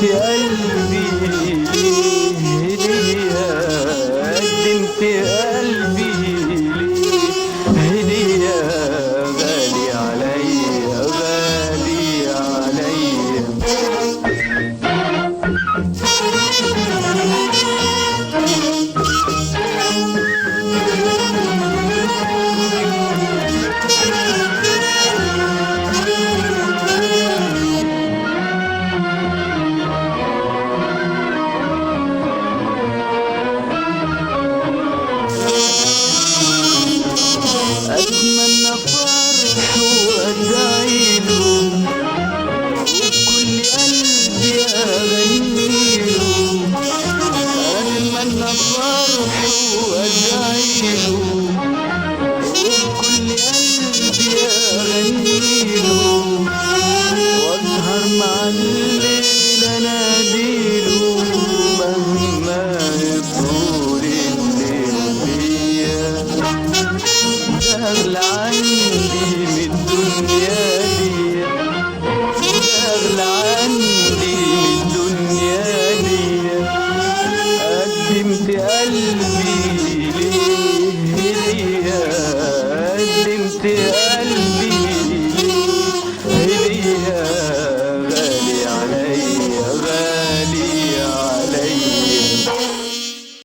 قلبي ليه هدية، قدمت قلبي ليه هدية، غالي عليا غالي عليا. أتمنى فرح وأدعيله وبكل قلبي أغنيله، أتمنى فرح وأدعيله وبكل قلبي أغنيله، وأسهر مع الليل أناديله مهما يطول الليل بيا. ده أغلى عندي من الدنيا دي، ده أغلى عندي من الدنيا دي، قدمت قلبي ليه هدية، قدمت قلبي